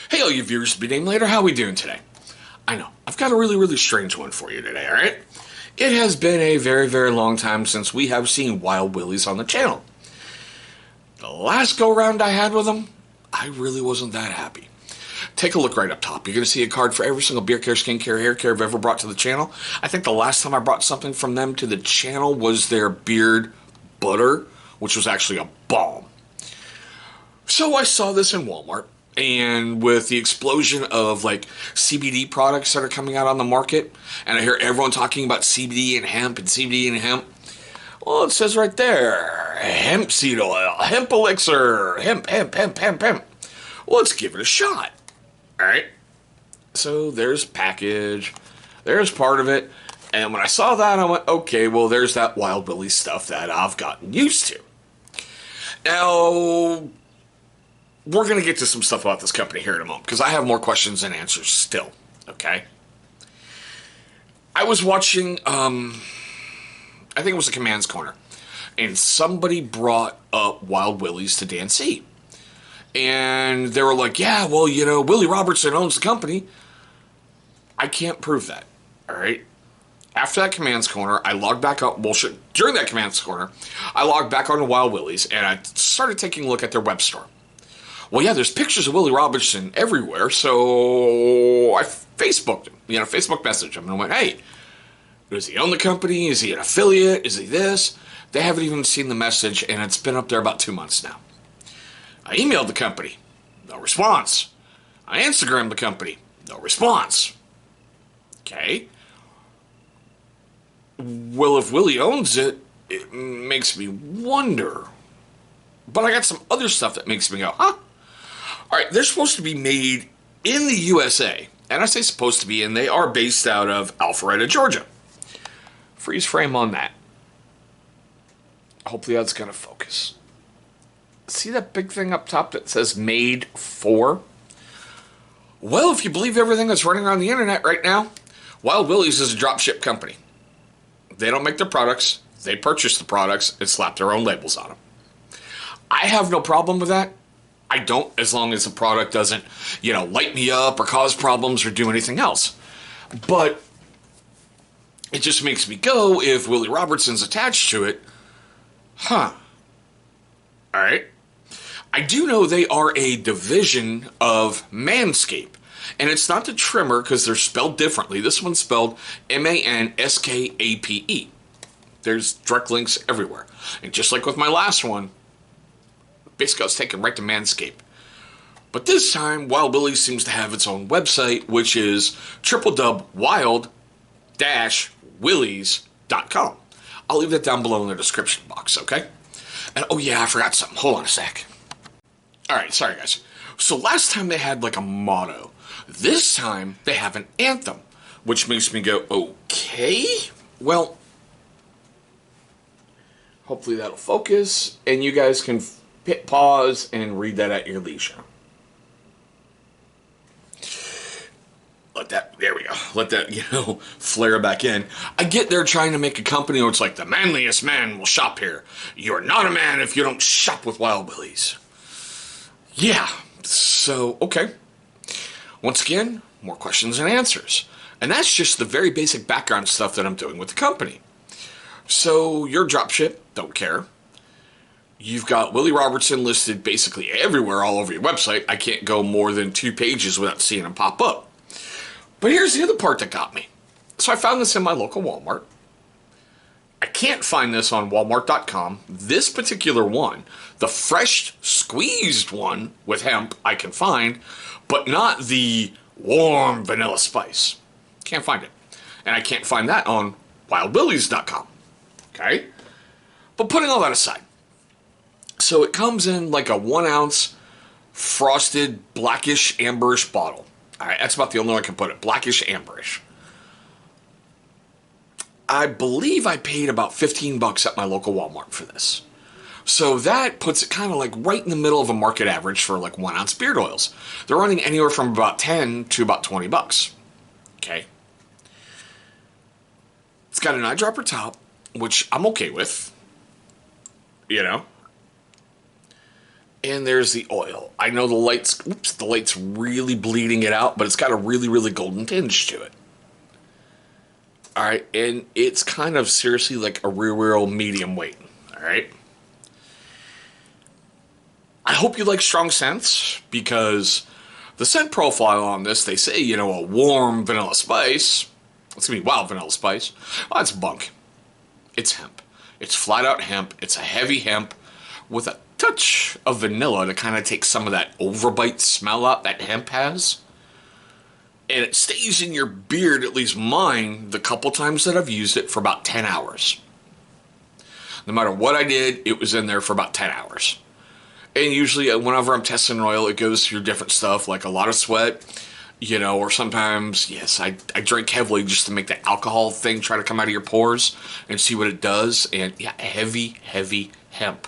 Hey, all you viewers to be named later, how we doing today? I know, I've got a really strange one for you today, alright? It has been a very long time since we have seen Wild Willies on the channel. The last go-round I had with them, I really wasn't that happy. Take a look right up top. You're going to see a card for every single beard care, skincare, hair care I've ever brought to the channel. I think the last time I brought something from them to the channel was their beard butter, which was actually a balm. So I saw this in Walmart, and with the explosion of like CBD products that are coming out on the market, and I hear everyone talking about CBD and hemp and CBD and hemp. Well, it says right there, hemp seed oil, hemp elixir, hemp. Well, let's give it a shot. All right. So there's package, there's part of it, and when I saw that, I went, okay, well, there's that Wild Willies stuff that I've gotten used to. Now, we're going to get to some stuff about this company here in a moment, because I have more questions than answers still, okay? I was watching, I think it was the Commands Corner, and somebody brought up Wild Willies to Dan C. And they were like, yeah, well, you know, Willie Robertson owns the company. I can't prove that, all right? After that Commands Corner, I logged back up, during that Commands Corner, I logged back onto Wild Willies, and I started taking a look at their web store. Well, yeah, there's pictures of Willie Robertson everywhere, so I Facebooked him, Facebook messaged him, and I went, hey, does he own the company? Is he an affiliate? Is he this? They haven't even seen the message, and it's been up there about 2 months now. I emailed the company, no response. I Instagrammed the company, no response. Okay. Well, if Willie owns it, it makes me wonder. But I got some other stuff that makes me go, huh? All right, they're supposed to be made in the USA. And I say supposed to be, and they are based out of Alpharetta, Georgia. Freeze frame on that. Hopefully that's going to focus. See that big thing up top that says made for? Well, if you believe everything that's running around the internet right now, Wild Willies is a dropship company. They don't make their products. They purchase the products and slap their own labels on them. I have no problem with that. I don't, as long as the product doesn't, light me up or cause problems or do anything else. But it just makes me go, if Willie Robertson's attached to it, huh. All right. I do know they are a division of Manscaped. And it's not the trimmer, because they're spelled differently. This one's spelled Manskape. There's direct links everywhere. And just like with my last one, basically I was taken right to Manscaped. But this time, Wild Willies seems to have its own website, which is www.wild-willies.com. I'll leave that down below in the description box, okay? And oh yeah, I forgot something. Hold on a sec. Alright, sorry guys. So last time they had like a motto. This time they have an anthem, which makes me go, okay? Well, hopefully that'll focus, and you guys can hit pause and read that at your leisure. There we go. Let that, flare back in. I get they're trying to make a company where it's like, the manliest man will shop here. You're not a man if you don't shop with Wild Willies. Yeah, so, okay. Once again, more questions and answers. And that's just the very basic background stuff that I'm doing with the company. So, your dropship, don't care. You've got Willie Robertson listed basically everywhere all over your website. I can't go more than 2 pages without seeing him pop up. But here's the other part that got me. So I found this in my local Walmart. I can't find this on Walmart.com. This particular one, the fresh squeezed one with hemp, I can find, but not the warm vanilla spice. Can't find it. And I can't find that on WildWillies.com. Okay? But putting all that aside, so it comes in like a 1 ounce frosted blackish amberish bottle. All right, that's about the only way I can put it. Blackish amberish. I believe I paid about $15 at my local Walmart for this. So that puts it kind of like right in the middle of a market average for like 1 ounce beard oils. They're running anywhere from about 10 to about $20. Okay. It's got an eyedropper top, which I'm okay with. And there's the oil. I know the light's really bleeding it out, but it's got a really, really golden tinge to it. All right, and it's kind of seriously like a real medium weight. All right. I hope you like strong scents, because the scent profile on this, they say, a warm vanilla spice. It's going to be wild vanilla spice. Oh, that's bunk. It's hemp. It's flat out hemp. It's a heavy hemp with a touch of vanilla to kind of take some of that overbite smell out that hemp has. And it stays in your beard, at least mine, the couple times that I've used it, for about 10 hours. No matter what I did, it was in there for about 10 hours. And usually whenever I'm testing an oil, it goes through different stuff, like a lot of sweat, or sometimes, yes, I drink heavily just to make the alcohol thing try to come out of your pores and see what it does. And yeah, heavy hemp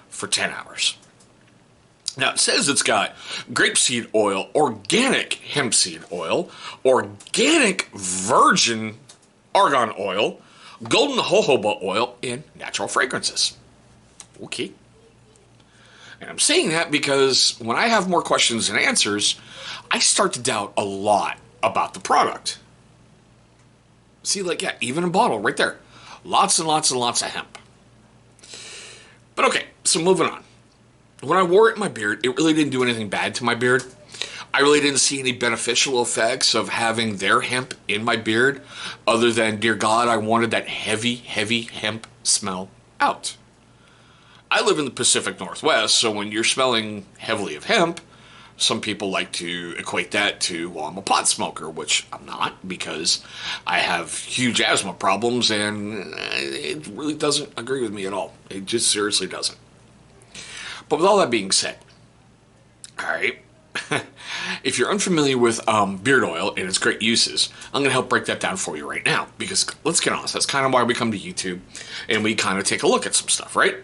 for 10 hours. Now, it says it's got grapeseed oil, organic hemp seed oil, organic virgin argan oil, golden jojoba oil, and natural fragrances. Okay. And I'm saying that because when I have more questions than answers, I start to doubt a lot about the product. See, even a bottle right there. Lots and lots and lots of hemp. But okay, so moving on. When I wore it in my beard, it really didn't do anything bad to my beard. I really didn't see any beneficial effects of having their hemp in my beard, other than, dear God, I wanted that heavy hemp smell out. I live in the Pacific Northwest, so when you're smelling heavily of hemp, some people like to equate that to, well, I'm a pot smoker, which I'm not, because I have huge asthma problems, and it really doesn't agree with me at all. It just seriously doesn't. But with all that being said, all right, if you're unfamiliar with beard oil and its great uses, I'm going to help break that down for you right now, because let's get honest, that's kind of why we come to YouTube, and we kind of take a look at some stuff, right?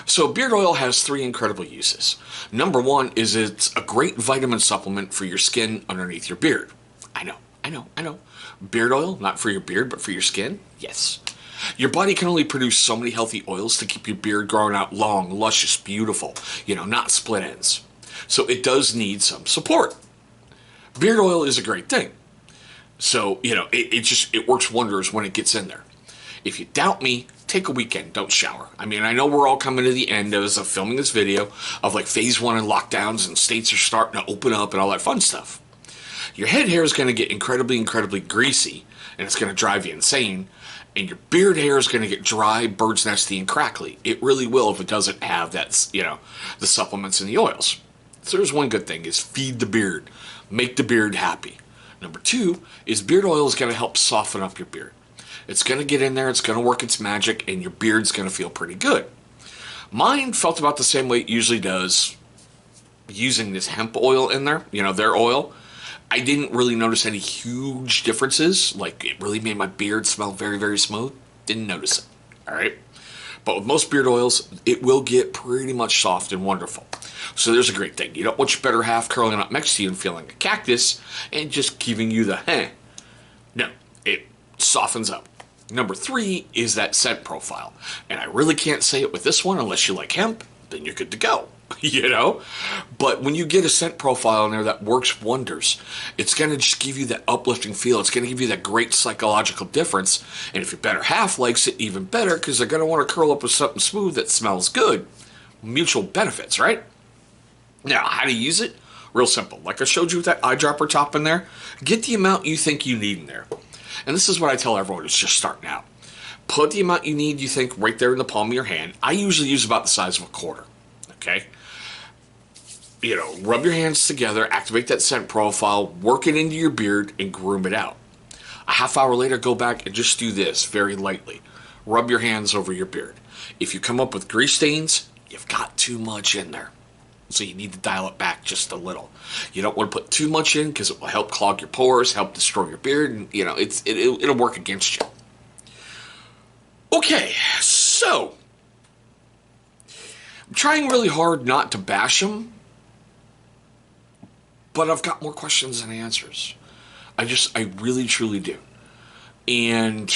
So beard oil has 3 incredible uses. Number 1 is it's a great vitamin supplement for your skin underneath your beard. I know. Beard oil, not for your beard, but for your skin? Yes. Your body can only produce so many healthy oils to keep your beard growing out long, luscious, beautiful, not split ends. So it does need some support. Beard oil is a great thing. So, it works wonders when it gets in there. If you doubt me, take a weekend, don't shower. I mean, I know we're all coming to the end as of filming this video of phase 1 and lockdowns, and states are starting to open up and all that fun stuff. Your head hair is going to get incredibly greasy, and it's going to drive you insane. And your beard hair is going to get dry, bird's nesty, and crackly. It really will if it doesn't have that, the supplements and the oils. So there's one good thing, is feed the beard. Make the beard happy. Number 2 is beard oil is going to help soften up your beard. It's going to get in there, it's going to work its magic, and your beard's going to feel pretty good. Mine felt about the same way it usually does using this hemp oil in there, their oil. I didn't really notice any huge differences. It really made my beard smell very smooth. Didn't notice it. All right. But with most beard oils, it will get pretty much soft and wonderful. So there's a great thing. You don't want your better half curling up next to you and feeling a cactus and just giving you the No, it softens up. Number 3 is that scent profile. And I really can't say it with this one unless you like hemp, then you're good to go. But when you get a scent profile in there that works wonders, it's going to just give you that uplifting feel. It's going to give you that great psychological difference. And if your better half likes it, even better, because they're going to want to curl up with something smooth that smells good. Mutual benefits, right? Now, how to use it? Real simple. Like I showed you with that eyedropper top in there, get the amount you think you need in there. And this is what I tell everyone who's just starting out. Put the amount you need, you think, right there in the palm of your hand. I usually use about the size of a quarter. Okay? Rub your hands together, activate that scent profile, work it into your beard, and groom it out. A half hour later, go back and just do this very lightly. Rub your hands over your beard. If you come up with grease stains, you've got too much in there. So you need to dial it back just a little. You don't want to put too much in because it will help clog your pores, help destroy your beard, and it'll work against you. Okay, so I'm trying really hard not to bash them, but I've got more questions than answers. I really truly do. And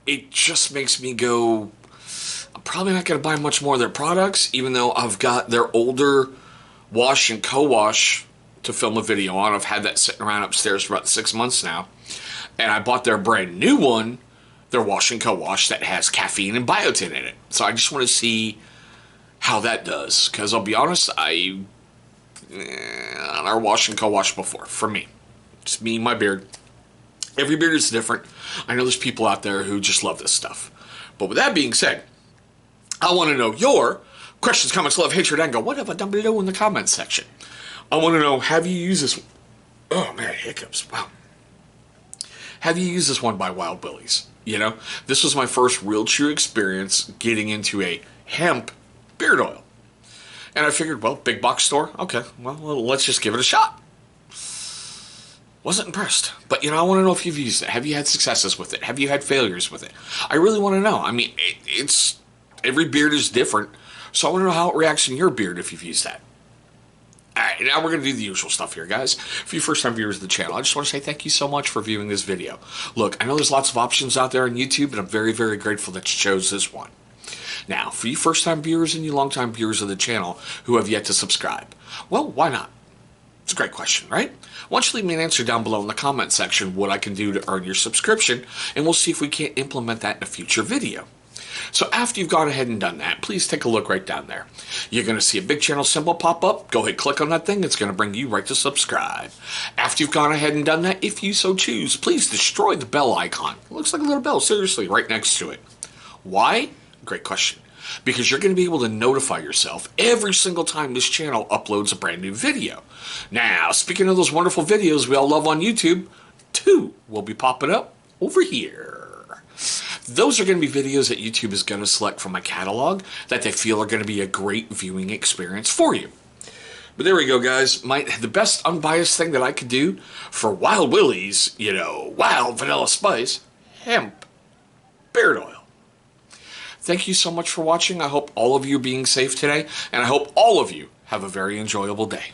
it just makes me go, I'm probably not going to buy much more of their products, even though I've got their older wash and co-wash to film a video on. I've had that sitting around upstairs for about 6 months now. And I bought their brand new one, their wash and co-wash, that has caffeine and biotin in it. So I just want to see how that does. Because I'll be honest, I never wash and co-wash before, for me. Just me and my beard. Every beard is different. I know there's people out there who just love this stuff. But with that being said, I want to know your questions, comments, love, hatred, anger, whatever, down below in the comments section. I want to know, have you used this? Oh man, hiccups. Wow. Have you used this one by Wild Willies? You know, this was my first real true experience getting into a hemp beard oil. And I figured, well, big box store, okay, well, let's just give it a shot. Wasn't impressed. But, you know, I want to know if you've used it. Have you had successes with it? Have you had failures with it? I really want to know. I mean, it's every beard is different. So I want to know how it reacts in your beard if you've used that. Alright, now we're going to do the usual stuff here, guys. For you first-time viewers of the channel, I just want to say thank you so much for viewing this video. Look, I know there's lots of options out there on YouTube, but I'm very, very grateful that you chose this one. Now, for you first-time viewers and you long-time viewers of the channel who have yet to subscribe, well, why not? It's a great question, right? Why don't you leave me an answer down below in the comment section what I can do to earn your subscription, and we'll see if we can't implement that in a future video. So after you've gone ahead and done that, please take a look right down there. You're going to see a big channel symbol pop up. Go ahead, click on that thing. It's going to bring you right to subscribe. After you've gone ahead and done that, if you so choose, please destroy the bell icon. It looks like a little bell, seriously, right next to it. Why? Great question. Because you're going to be able to notify yourself every single time this channel uploads a brand new video. Now, speaking of those wonderful videos we all love on YouTube, 2 will be popping up over here. Those are going to be videos that YouTube is going to select from my catalog that they feel are going to be a great viewing experience for you. But there we go, guys. The best unbiased thing that I could do for Wild Willies, you know, wild vanilla spice, hemp beard oil. Thank you so much for watching. I hope all of you are being safe today, and I hope all of you have a very enjoyable day.